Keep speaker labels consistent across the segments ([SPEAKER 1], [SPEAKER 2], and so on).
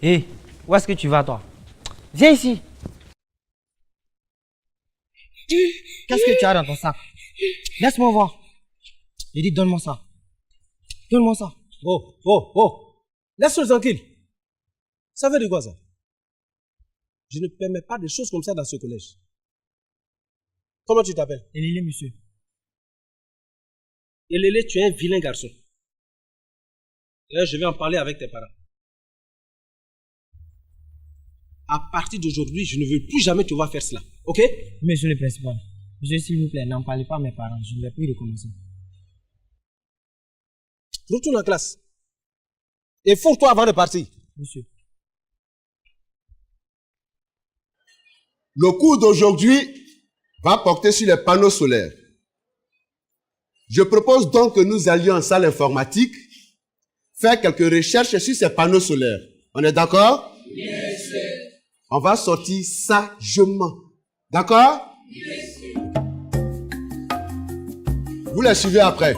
[SPEAKER 1] Hé, où est-ce que tu vas, toi? Viens ici. Qu'est-ce que tu as dans ton sac? Laisse-moi voir. J'ai dit, donne-moi ça. Donne-moi ça.
[SPEAKER 2] Oh, oh, oh. Laisse-le tranquille. Ça veut dire quoi, ça? Je ne permets pas de choses comme ça dans ce collège. Comment tu t'appelles?
[SPEAKER 1] Elélé, monsieur.
[SPEAKER 2] Elélé, tu es un vilain garçon. Là, je vais en parler avec tes parents. À partir d'aujourd'hui, je ne veux plus jamais te voir faire cela. Ok?
[SPEAKER 1] Monsieur le principal, monsieur, s'il vous plaît, n'en parlez pas à mes parents. Je ne vais plus recommencer.
[SPEAKER 2] Retourne en classe. Et fonds-toi avant de partir.
[SPEAKER 1] Monsieur.
[SPEAKER 3] Le cours d'aujourd'hui va porter sur les panneaux solaires. Je propose donc que nous allions en salle informatique faire quelques recherches sur ces panneaux solaires. On est d'accord?
[SPEAKER 4] Yes, sir.
[SPEAKER 3] On va sortir sagement. D'accord?
[SPEAKER 4] Yes, sir.
[SPEAKER 3] Vous les suivez après.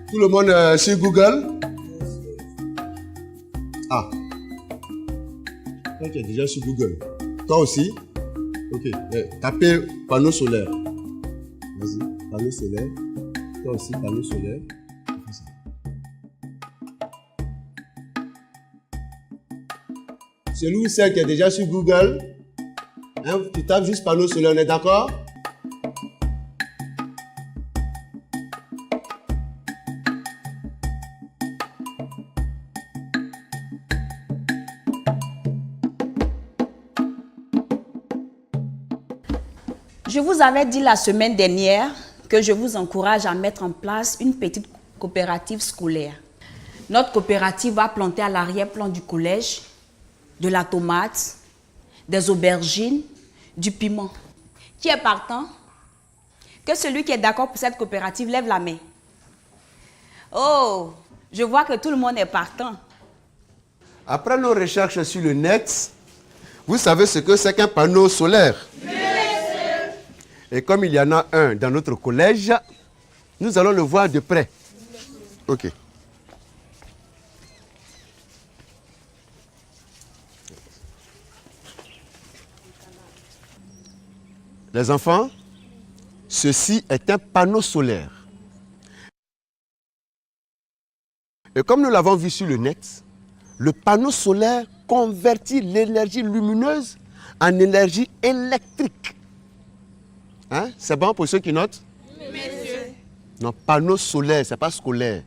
[SPEAKER 3] Tout le monde sur Google? Ah. Toi, tu es déjà sur Google. Toi aussi? Ok. Tapez panneau solaire. Vas-y, panneau solaire. Toi aussi, panneau solaire. Celui ou celle qui est déjà sur Google, hein, tu tapes juste panneau solaire, on est d'accord?
[SPEAKER 5] Je vous avais dit la semaine dernière que je vous encourage à mettre en place une petite coopérative scolaire. Notre coopérative va planter à l'arrière-plan du collège de la tomate, des aubergines, du piment. Qui est partant? Que celui qui est d'accord pour cette coopérative lève la main. Oh, je vois que tout le monde est partant.
[SPEAKER 3] Après nos recherches sur le net, vous savez ce que c'est qu'un panneau solaire? Et comme il y en a un dans notre collège, nous allons le voir de près. Ok. Les enfants, ceci est un panneau solaire. Et comme nous l'avons vu sur le net, le panneau solaire convertit l'énergie lumineuse en énergie électrique. Hein? C'est bon pour ceux qui notent?
[SPEAKER 4] Monsieur.
[SPEAKER 3] Non, panneau solaire, c'est pas scolaire.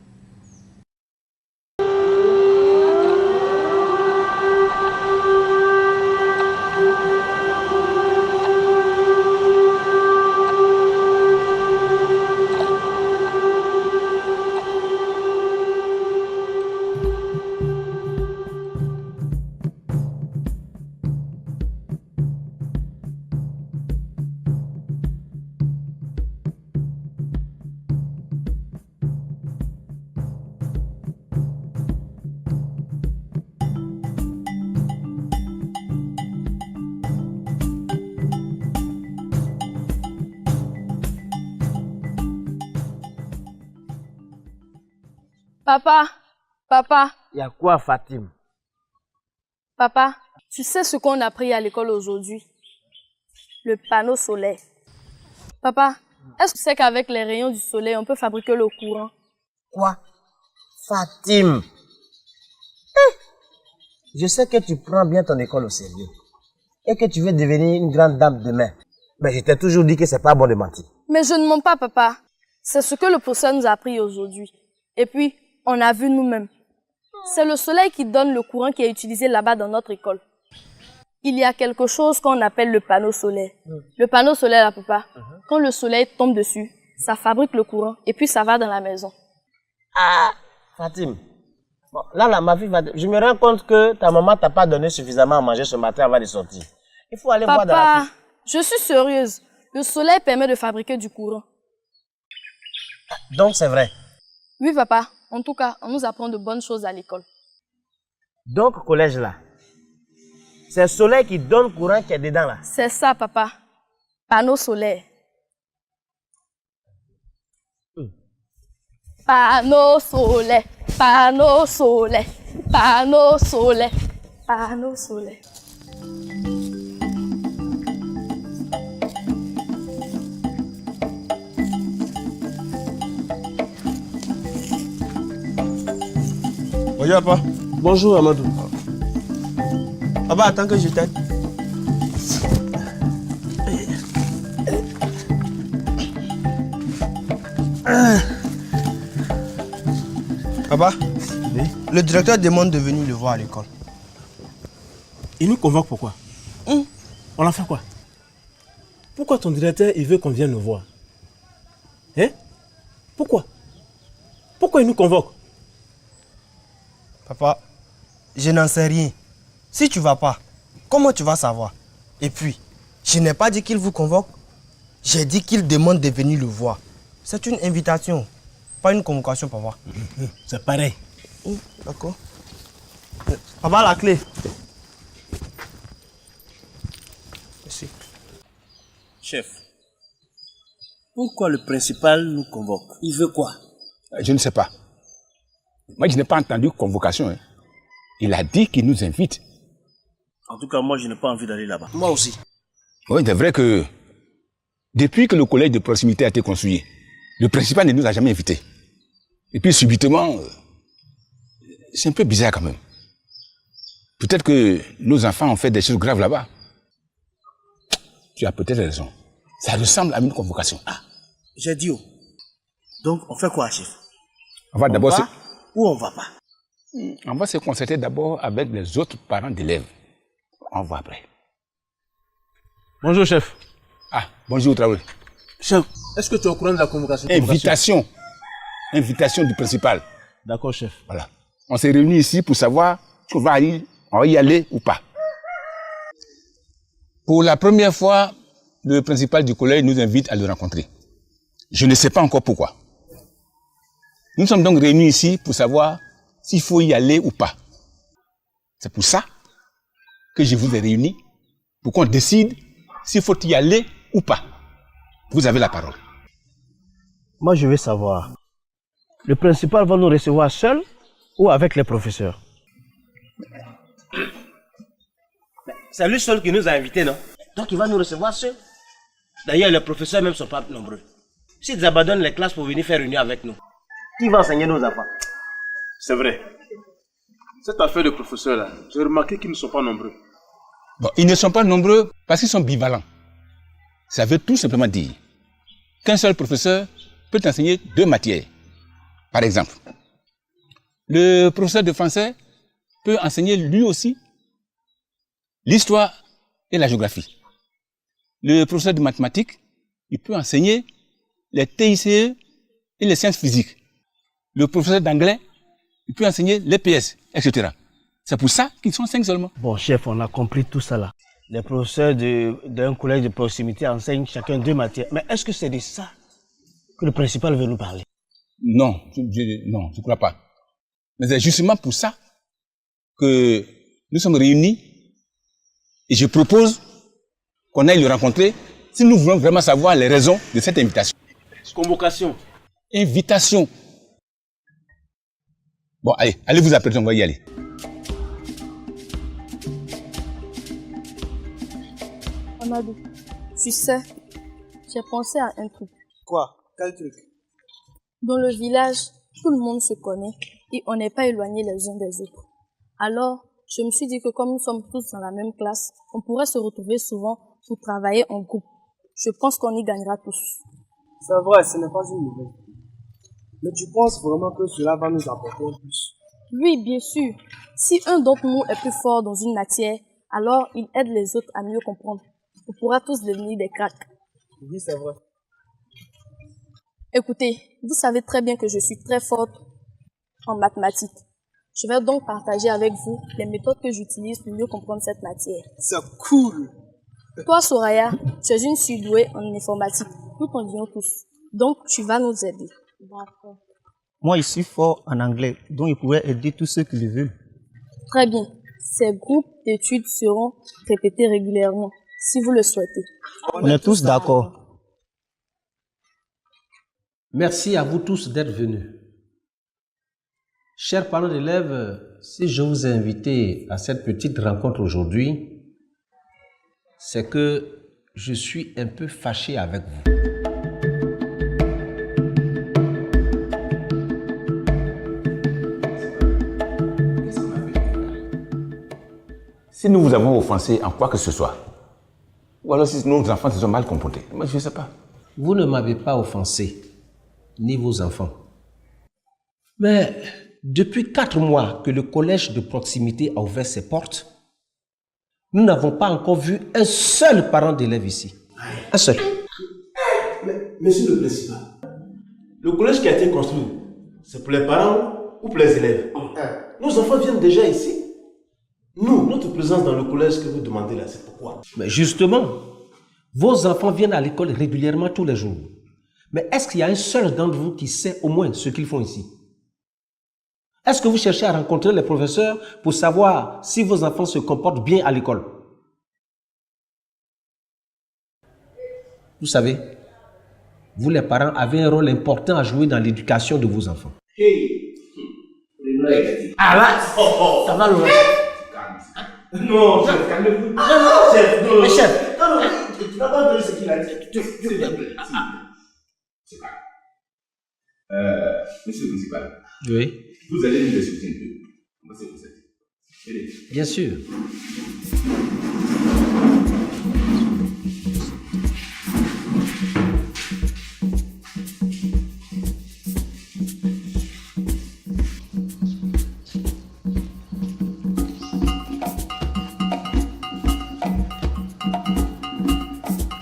[SPEAKER 6] Papa, papa.
[SPEAKER 1] Il y a quoi, Fatim?
[SPEAKER 6] Papa, tu sais ce qu'on a appris à l'école aujourd'hui? Le panneau solaire. Papa, est-ce que tu sais qu'avec les rayons du soleil, on peut fabriquer le courant?
[SPEAKER 1] Quoi? Fatim? Je sais que tu prends bien ton école au sérieux et que tu veux devenir une grande dame demain. Mais je t'ai toujours dit que c'est pas bon de mentir.
[SPEAKER 6] Mais je ne mens pas, papa. C'est ce que le professeur nous a appris aujourd'hui. Et puis, on a vu nous-mêmes. C'est le soleil qui donne le courant qui est utilisé là-bas dans notre école. Il y a quelque chose qu'on appelle le panneau solaire. Le panneau solaire, là, papa, quand le soleil tombe dessus, ça fabrique le courant et puis ça va dans la maison.
[SPEAKER 1] Ah, Fatim, Bon, là, ma fille je me rends compte que ta maman t'a pas donné suffisamment à manger ce matin avant de sortir. Il faut aller voir dans la
[SPEAKER 6] Papa,
[SPEAKER 1] cuisine.
[SPEAKER 6] je suis sérieuse. Le soleil permet de fabriquer du courant.
[SPEAKER 1] Donc c'est vrai.
[SPEAKER 6] Oui, papa. En tout cas, on nous apprend de bonnes choses à l'école.
[SPEAKER 1] Donc au collège là, c'est le soleil qui donne courant qui est dedans là.
[SPEAKER 6] C'est ça, papa. Panneau solaire. Panneau solaire, panneau solaire, panneau solaire, panneau solaire.
[SPEAKER 7] Bonjour, papa.
[SPEAKER 2] Bonjour, Amadou.
[SPEAKER 7] Papa, attends que je t'aide. Papa, oui? Le directeur demande de venir le voir à l'école.
[SPEAKER 2] Il nous convoque pourquoi? On a fait quoi? Pourquoi ton directeur il veut qu'on vienne nous voir? Hein? Pourquoi? Pourquoi il nous convoque?
[SPEAKER 7] Papa, je n'en sais rien. Si tu vas pas, comment tu vas savoir? Et puis, je n'ai pas dit qu'il vous convoque. J'ai dit qu'il demande de venir le voir. C'est une invitation, pas une convocation, papa.
[SPEAKER 2] C'est pareil.
[SPEAKER 7] D'accord. Papa, la clé. Merci.
[SPEAKER 8] Chef, pourquoi le principal nous convoque? Il veut quoi?
[SPEAKER 9] Je ne sais pas. Moi, je n'ai pas entendu convocation. Hein. Il a dit qu'il nous invite.
[SPEAKER 8] En tout cas, moi, je n'ai pas envie d'aller là-bas. Moi aussi.
[SPEAKER 9] Oui, c'est vrai que depuis que le collège de proximité a été construit, le principal ne nous a jamais invités. Et puis, subitement, c'est un peu bizarre quand même. Peut-être que nos enfants ont fait des choses graves là-bas. Tu as peut-être raison. Ça ressemble à une convocation.
[SPEAKER 8] Ah, j'ai dit où? Donc, on fait quoi, chef?
[SPEAKER 9] On va d'abord
[SPEAKER 8] ou on va pas?
[SPEAKER 9] On va se concerter d'abord avec les autres parents d'élèves. On va après.
[SPEAKER 2] Bonjour, chef.
[SPEAKER 9] Ah, bonjour, Traoré.
[SPEAKER 2] Chef, est-ce que tu es au courant de la convocation?
[SPEAKER 9] Invitation. Invitation du principal.
[SPEAKER 2] D'accord, chef.
[SPEAKER 9] Voilà. On s'est réunis ici pour savoir si on va y aller ou pas. Pour la première fois, le principal du collège nous invite à le rencontrer. Je ne sais pas encore pourquoi. Nous sommes donc réunis ici pour savoir s'il faut y aller ou pas. C'est pour ça que je vous ai réunis, pour qu'on décide s'il faut y aller ou pas. Vous avez la parole.
[SPEAKER 10] Moi, je veux savoir, le principal va nous recevoir seul ou avec les professeurs?
[SPEAKER 1] C'est lui seul qui nous a invités, non? Donc il va nous recevoir seul. D'ailleurs, les professeurs même ne sont pas nombreux. S'ils abandonnent les classes pour venir faire réunion avec nous, qui va enseigner nos enfants?
[SPEAKER 2] C'est vrai. Cette affaire de professeurs-là, j'ai remarqué qu'ils ne sont pas nombreux.
[SPEAKER 9] Bon, ils ne sont pas nombreux parce qu'ils sont bivalents. Ça veut tout simplement dire qu'un seul professeur peut enseigner 2 matières. Par exemple, le professeur de français peut enseigner lui aussi l'histoire et la géographie. Le professeur de mathématiques, il peut enseigner les TICE et les sciences physiques. Le professeur d'anglais, il peut enseigner les PS, etc. C'est pour ça qu'ils sont 5 seulement.
[SPEAKER 10] Bon, chef, on a compris tout ça là. Les professeurs d'un collège de proximité enseignent chacun 2 matières. Mais est-ce que c'est de ça que le principal veut nous parler?
[SPEAKER 9] Non, je ne crois pas. Mais c'est justement pour ça que nous sommes réunis et je propose qu'on aille le rencontrer si nous voulons vraiment savoir les raisons de cette invitation.
[SPEAKER 2] Convocation.
[SPEAKER 9] Invitation. Bon, allez vous apprêter, on va y aller.
[SPEAKER 6] Amadou, tu sais, j'ai pensé à un truc.
[SPEAKER 7] Quoi? Quel truc?
[SPEAKER 6] Dans le village, tout le monde se connaît et on n'est pas éloignés les uns des autres. Alors, je me suis dit que comme nous sommes tous dans la même classe, on pourrait se retrouver souvent pour travailler en groupe. Je pense qu'on y gagnera tous.
[SPEAKER 7] C'est vrai, ce n'est pas une nouvelle. Mais tu penses vraiment que cela va nous apporter un plus?
[SPEAKER 6] Oui, bien sûr. Si un d'entre nous est plus fort dans une matière, alors il aide les autres à mieux comprendre. On pourra tous devenir des cracks.
[SPEAKER 7] Oui, c'est vrai.
[SPEAKER 6] Écoutez, vous savez très bien que je suis très forte en mathématiques. Je vais donc partager avec vous les méthodes que j'utilise pour mieux comprendre cette matière.
[SPEAKER 7] C'est cool.
[SPEAKER 6] Toi, Soraya, tu es une surdouée en informatique. Nous t'en disons tous. Donc, tu vas nous aider. D'accord.
[SPEAKER 10] Moi, je suis fort en anglais, donc je pourrais aider tous ceux qui le veulent.
[SPEAKER 6] Très bien. Ces groupes d'études seront répétés régulièrement, si vous le souhaitez.
[SPEAKER 10] On est tous d'accord.
[SPEAKER 11] Merci à vous tous d'être venus. Chers parents d'élèves, si je vous ai invité à cette petite rencontre aujourd'hui, c'est que je suis un peu fâché avec vous.
[SPEAKER 9] Si nous vous avons offensé en quoi que ce soit, ou alors si nos enfants se sont mal comportés, moi je ne sais pas.
[SPEAKER 11] Vous ne m'avez pas offensé, ni vos enfants. Mais depuis 4 mois que le collège de proximité a ouvert ses portes, nous n'avons pas encore vu un seul parent d'élève ici. Un seul.
[SPEAKER 2] Mais, monsieur le principal, le collège qui a été construit, c'est pour les parents ou pour les élèves? Nos enfants viennent déjà ici. Nous, notre présence dans le collège que vous demandez là, c'est pourquoi?
[SPEAKER 11] Mais justement, vos enfants viennent à l'école régulièrement tous les jours. Mais est-ce qu'il y a un seul d'entre vous qui sait au moins ce qu'ils font ici? Est-ce que vous cherchez à rencontrer les professeurs pour savoir si vos enfants se comportent bien à l'école? Vous savez, vous les parents avez un rôle important à jouer dans l'éducation de vos enfants.
[SPEAKER 1] Ah là, ça va loin.
[SPEAKER 2] Non, chef, calmez-vous.
[SPEAKER 1] Non, chef, non.
[SPEAKER 2] Mais chef,
[SPEAKER 1] Non, tu n'as pas entendu ce qu'il a dit.
[SPEAKER 9] Monsieur le principal,
[SPEAKER 11] Oui,
[SPEAKER 9] vous allez nous expliquer un peu comment c'est possible.
[SPEAKER 11] bien sûr.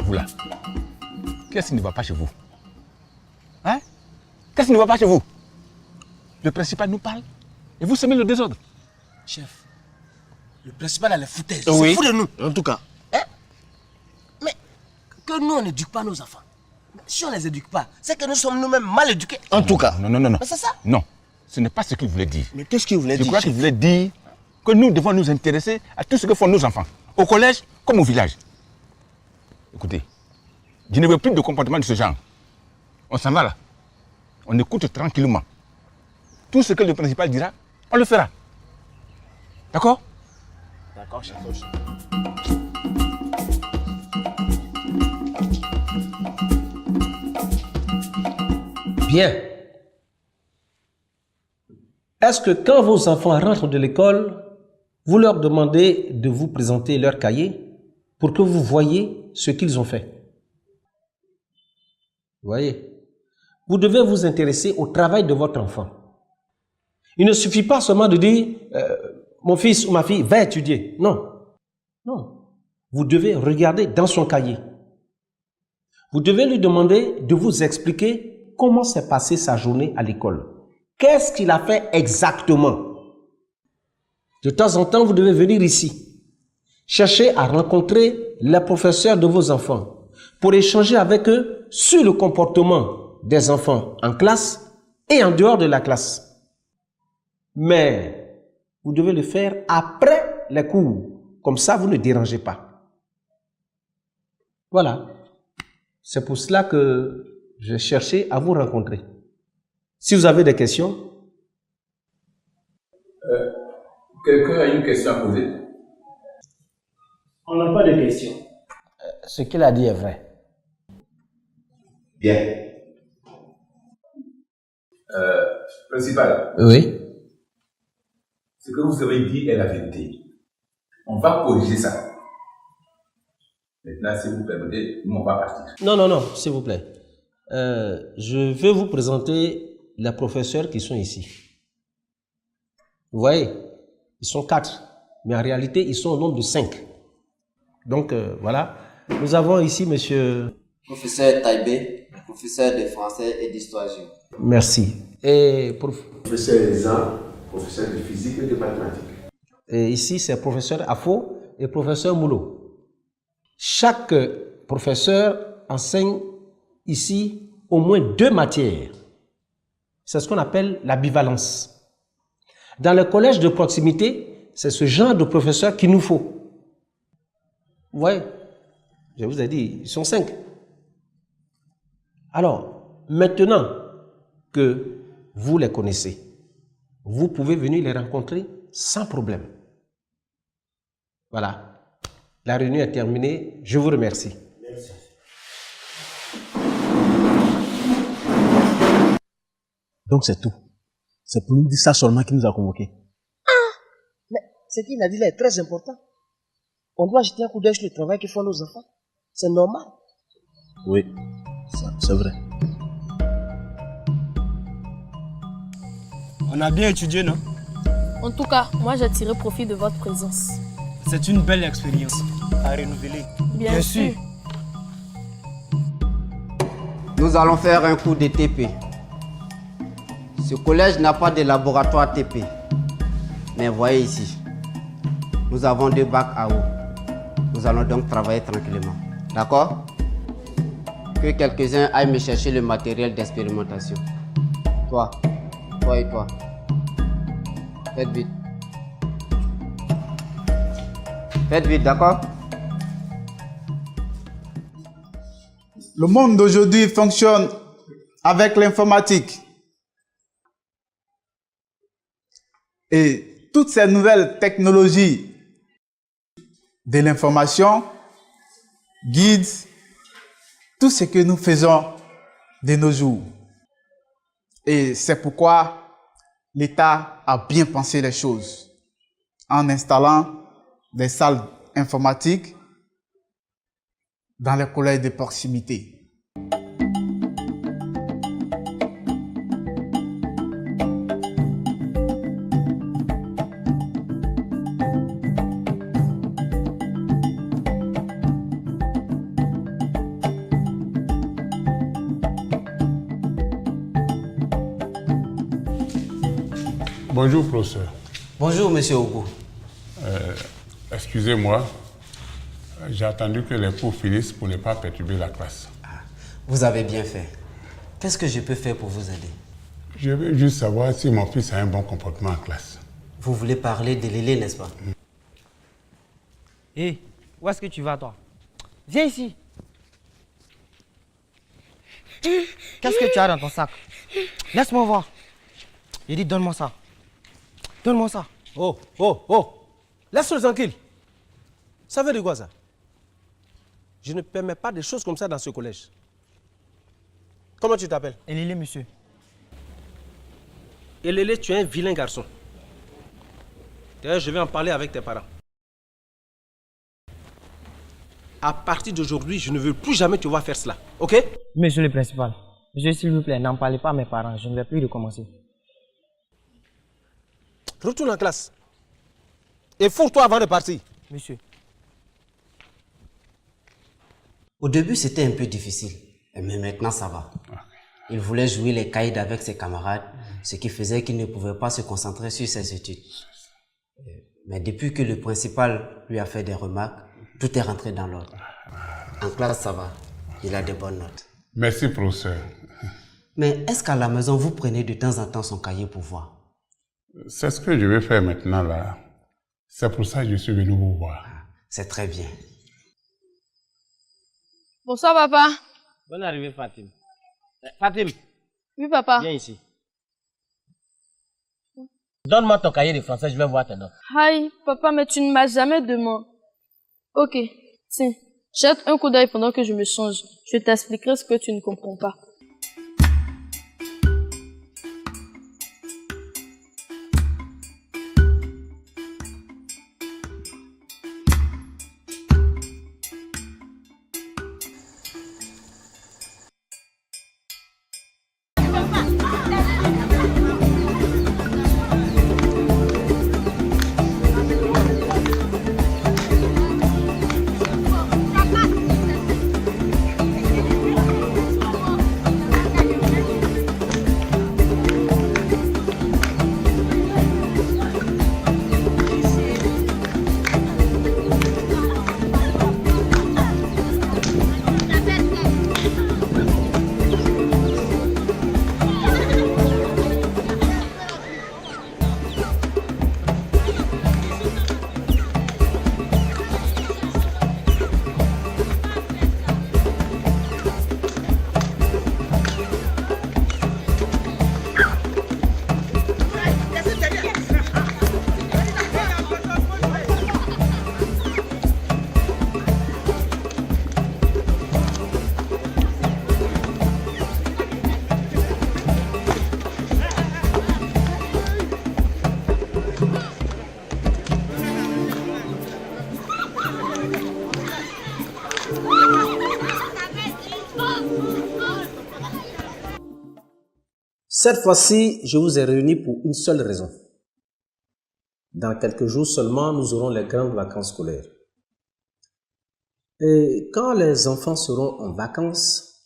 [SPEAKER 9] Vous là, qu'est-ce qui ne va pas chez vous? Hein? Qu'est-ce qui ne va pas chez vous? Le principal nous parle et vous semez le désordre.
[SPEAKER 1] Chef, le principal a les foutaises.
[SPEAKER 7] Oui.
[SPEAKER 1] C'est fou de nous.
[SPEAKER 7] En tout cas.
[SPEAKER 1] Hein? Mais que nous, on n'éduque pas nos enfants. Si on ne les éduque pas, c'est que nous sommes nous-mêmes mal éduqués.
[SPEAKER 7] En tout cas.
[SPEAKER 9] Non, non, non, non.
[SPEAKER 1] Mais c'est ça.
[SPEAKER 9] Non, ce n'est pas ce qu'il voulait dire.
[SPEAKER 7] Mais qu'est-ce qu'il voulait
[SPEAKER 9] Je
[SPEAKER 7] dire?
[SPEAKER 9] crois qu'il voulait dire que nous devons nous intéresser à tout ce que font nos enfants, au collège comme au village. Écoutez, je ne veux plus de comportement de ce genre. On s'en va là. On écoute tranquillement. Tout ce que le principal dira, on le fera. D'accord?
[SPEAKER 1] D'accord, chef.
[SPEAKER 11] Bien. Est-ce que quand vos enfants rentrent de l'école, vous leur demandez de vous présenter leur cahier pour que vous voyez ce qu'ils ont fait? Vous voyez? Vous devez vous intéresser au travail de votre enfant. Il ne suffit pas seulement de dire mon fils ou ma fille va étudier. Non. Non. Vous devez regarder dans son cahier. Vous devez lui demander de vous expliquer comment s'est passée sa journée à l'école. Qu'est-ce qu'il a fait exactement? De temps en temps, vous devez venir ici. Cherchez à rencontrer les professeurs de vos enfants pour échanger avec eux sur le comportement des enfants en classe et en dehors de la classe. Mais vous devez le faire après les cours. Comme ça, vous ne dérangez pas. Voilà. C'est pour cela que j'ai cherché à vous rencontrer. Si vous avez des questions.
[SPEAKER 9] Quelqu'un a une question à poser?
[SPEAKER 2] on n'a pas de questions.
[SPEAKER 1] Ce qu'il a dit est vrai.
[SPEAKER 9] Bien. Principal,
[SPEAKER 11] Oui.
[SPEAKER 9] ce que vous avez dit est la vérité. On va corriger ça. Maintenant, si vous permettez, nous on va partir.
[SPEAKER 11] Non, non, non, s'il vous plaît. Je vais vous présenter les professeurs qui sont ici. Vous voyez, ils sont 4, mais en réalité, ils sont au nombre de 5. Donc, voilà. Nous avons ici monsieur...
[SPEAKER 12] Professeur Taïbé, professeur de français et d'histoire géo.
[SPEAKER 11] Merci. Et
[SPEAKER 3] Professeur Elisa, Professeur de physique et de mathématiques.
[SPEAKER 11] Et ici, c'est professeur Afo et professeur Moulot. Chaque professeur enseigne ici au moins 2 matières. C'est ce qu'on appelle la bivalence. Dans le collège de proximité, c'est ce genre de professeur qu'il nous faut. Vous voyez, je vous ai dit, ils sont 5. Alors, maintenant que vous les connaissez, vous pouvez venir les rencontrer sans problème. Voilà. La réunion est terminée. Je vous remercie.
[SPEAKER 2] Merci. Donc c'est tout. C'est pour nous dire ça seulement qu'il nous a convoqués.
[SPEAKER 1] Mais ce qu'il a dit là est très important. On doit jeter un coup d'œil sur le travail que font nos enfants. C'est normal.
[SPEAKER 2] Oui, c'est vrai.
[SPEAKER 7] On a bien étudié, non?
[SPEAKER 6] En tout cas, moi j'ai tiré profit de votre présence.
[SPEAKER 7] C'est une belle expérience à renouveler.
[SPEAKER 6] Bien sûr.
[SPEAKER 13] Nous allons faire un cours de TP. Ce collège n'a pas de laboratoire TP. Mais voyez ici, nous avons 2 bacs à eau. Nous allons donc travailler tranquillement. D'accord? Que quelques-uns aillent me chercher le matériel d'expérimentation. Toi et toi. Faites vite. Faites vite, d'accord?
[SPEAKER 14] Le monde d'aujourd'hui fonctionne avec l'informatique. Et toutes ces nouvelles technologies de l'information guident tout ce que nous faisons de nos jours. Et c'est pourquoi l'État a bien pensé les choses en installant des salles informatiques dans les collèges de proximité.
[SPEAKER 15] Bonjour, professeur.
[SPEAKER 13] Bonjour, monsieur Ogo.
[SPEAKER 15] Excusez-moi, j'ai attendu que les cours finissent pour ne pas perturber la classe.
[SPEAKER 13] Vous avez bien fait. Qu'est-ce que je peux faire pour vous aider?
[SPEAKER 15] Je veux juste savoir si mon fils a un bon comportement en classe.
[SPEAKER 13] Vous voulez parler de Lélé, n'est-ce pas?
[SPEAKER 7] Hé, où est-ce que tu vas, toi? Viens ici. Qu'est-ce que tu as dans ton sac? Laisse-moi voir. Il dit, donne-moi ça. Donne-moi ça.
[SPEAKER 11] Oh. Laisse-le tranquille. Ça veut dire quoi, ça? Je ne permets pas de choses comme ça dans ce collège. Comment tu t'appelles?
[SPEAKER 7] Elélé, monsieur.
[SPEAKER 11] Elélé, tu es un vilain garçon. D'ailleurs, je vais en parler avec tes parents. À partir d'aujourd'hui, je ne veux plus jamais te voir faire cela. Ok?
[SPEAKER 7] Monsieur le principal, s'il vous plaît, n'en parlez pas à mes parents. Je ne vais plus recommencer.
[SPEAKER 11] Retourne en classe. Et fourre-toi avant de partir.
[SPEAKER 7] Monsieur.
[SPEAKER 13] Au début, c'était un peu difficile. Mais maintenant, ça va. Il voulait jouer les caïds avec ses camarades, ce qui faisait qu'il ne pouvait pas se concentrer sur ses études. Mais depuis que le principal lui a fait des remarques, tout est rentré dans l'ordre. En classe, ça va. Il a de bonnes notes.
[SPEAKER 15] Merci, professeur.
[SPEAKER 13] Mais est-ce qu'à la maison, vous prenez de temps en temps son cahier pour voir?
[SPEAKER 15] C'est ce que je vais faire maintenant, là. C'est pour ça que je suis venu vous voir.
[SPEAKER 13] C'est très bien.
[SPEAKER 6] Bonsoir, papa.
[SPEAKER 1] Bonne arrivée, Fatim. Fatim.
[SPEAKER 6] Oui, papa.
[SPEAKER 1] Viens ici. Donne-moi ton cahier de français, je vais voir tes notes.
[SPEAKER 6] Aïe, papa, mais tu ne m'as jamais demandé. Ok, tiens, jette un coup d'œil pendant que je me change. Je t'expliquerai ce que tu ne comprends pas.
[SPEAKER 11] Cette fois-ci, je vous ai réunis pour une seule raison. Dans quelques jours seulement, nous aurons les grandes vacances scolaires. Et quand les enfants seront en vacances,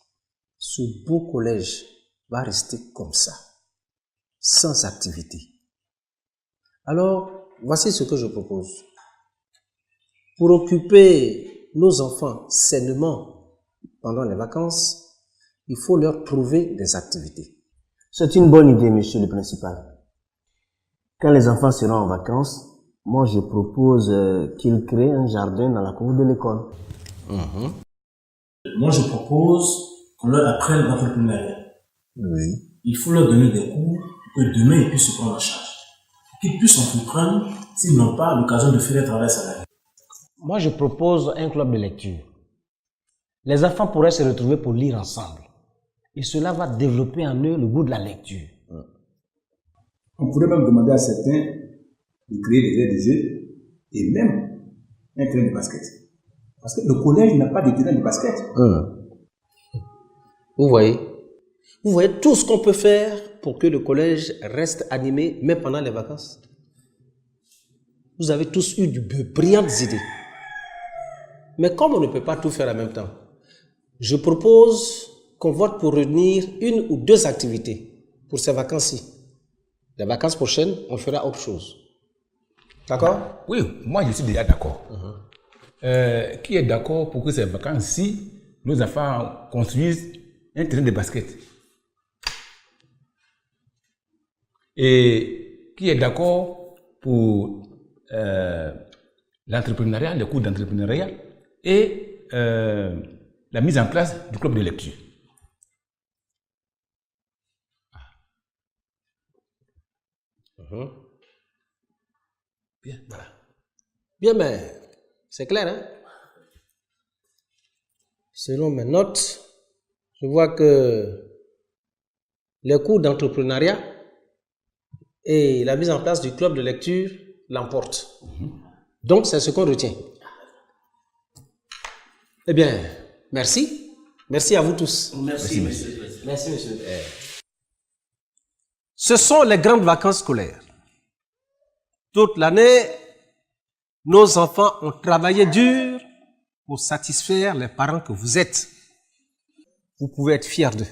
[SPEAKER 11] ce beau collège va rester comme ça, sans activité. Alors, voici ce que je propose. Pour occuper nos enfants sainement pendant les vacances, il faut leur trouver des activités.
[SPEAKER 10] C'est une bonne idée, monsieur le principal. Quand les enfants seront en vacances, moi je propose qu'ils créent un jardin dans la cour de l'école.
[SPEAKER 2] Moi, je propose qu'on leur apprenne l'entrepreneuriat.
[SPEAKER 10] Oui.
[SPEAKER 2] Il faut leur donner des cours pour que demain ils puissent se prendre en charge. Qu'ils puissent entreprendre s'ils n'ont pas l'occasion de faire un travail salarié.
[SPEAKER 10] Moi je propose un club de lecture. Les enfants pourraient se retrouver pour lire ensemble. Et cela va développer en eux le goût de la lecture.
[SPEAKER 16] On pourrait même demander à certains de créer des aires de jeu et même un terrain de basket. Parce que le collège n'a pas de terrain de basket.
[SPEAKER 11] Vous voyez tout ce qu'on peut faire pour que le collège reste animé même pendant les vacances. Vous avez tous eu de brillantes idées. Mais comme on ne peut pas tout faire en même temps, je propose qu'on vote pour réunir une ou deux activités pour ces vacances-ci. Les vacances prochaines, on fera autre chose. D'accord?
[SPEAKER 9] Oui, moi je suis déjà d'accord. Qui est d'accord pour que ces vacances-ci, nos enfants construisent un terrain de basket? Et qui est d'accord pour l'entrepreneuriat, les cours d'entrepreneuriat et la mise en place du club de lecture?
[SPEAKER 11] Bien, voilà. Bien, mais c'est clair, hein? Selon mes notes, je vois que les cours d'entrepreneuriat et la mise en place du club de lecture l'emportent. Donc, c'est ce qu'on retient. Eh bien, merci. Merci à vous tous.
[SPEAKER 1] Merci, monsieur.
[SPEAKER 11] Merci, monsieur. Ce sont les grandes vacances scolaires. Toute l'année, nos enfants ont travaillé dur pour satisfaire les parents que vous êtes. Vous pouvez être fiers d'eux.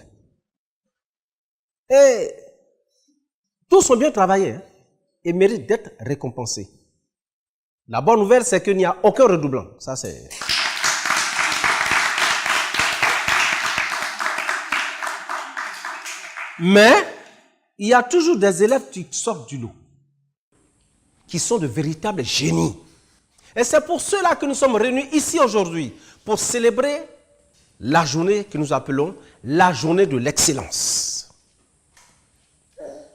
[SPEAKER 11] Et tous ont bien travaillé et méritent d'être récompensés. La bonne nouvelle, c'est qu'il n'y a aucun redoublant. Ça, c'est... Mais il y a toujours des élèves qui sortent du lot, qui sont de véritables génies. Et c'est pour cela que nous sommes réunis ici aujourd'hui, pour célébrer la journée que nous appelons la journée de l'excellence.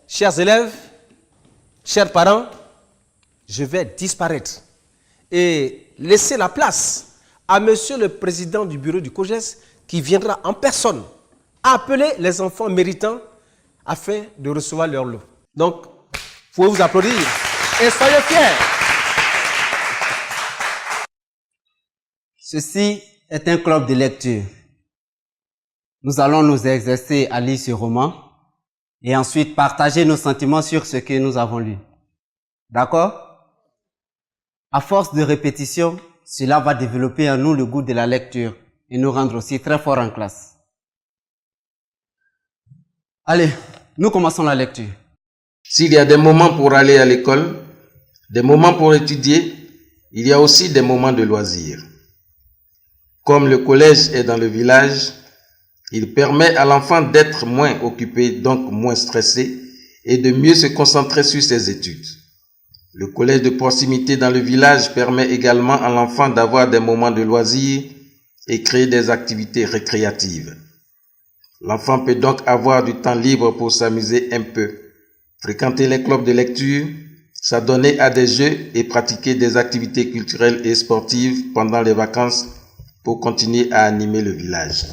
[SPEAKER 11] Chers élèves, chers parents, je vais disparaître et laisser la place à monsieur le président du bureau du COJES qui viendra en personne appeler les enfants méritants afin de recevoir leur lot. Donc, vous pouvez vous applaudir et soyez fiers.
[SPEAKER 13] Ceci est un club de lecture. Nous allons nous exercer à lire ce roman et ensuite partager nos sentiments sur ce que nous avons lu. D'accord? À force de répétition, cela va développer en nous le goût de la lecture et nous rendre aussi très forts en classe. Allez, nous commençons la lecture.
[SPEAKER 17] S'il y a des moments pour aller à l'école, des moments pour étudier, il y a aussi des moments de loisirs. Comme le collège est dans le village, il permet à l'enfant d'être moins occupé, donc moins stressé, et de mieux se concentrer sur ses études. Le collège de proximité dans le village permet également à l'enfant d'avoir des moments de loisirs et créer des activités récréatives. L'enfant peut donc avoir du temps libre pour s'amuser un peu, fréquenter les clubs de lecture, s'adonner à des jeux et pratiquer des activités culturelles et sportives pendant les vacances pour continuer à animer le village.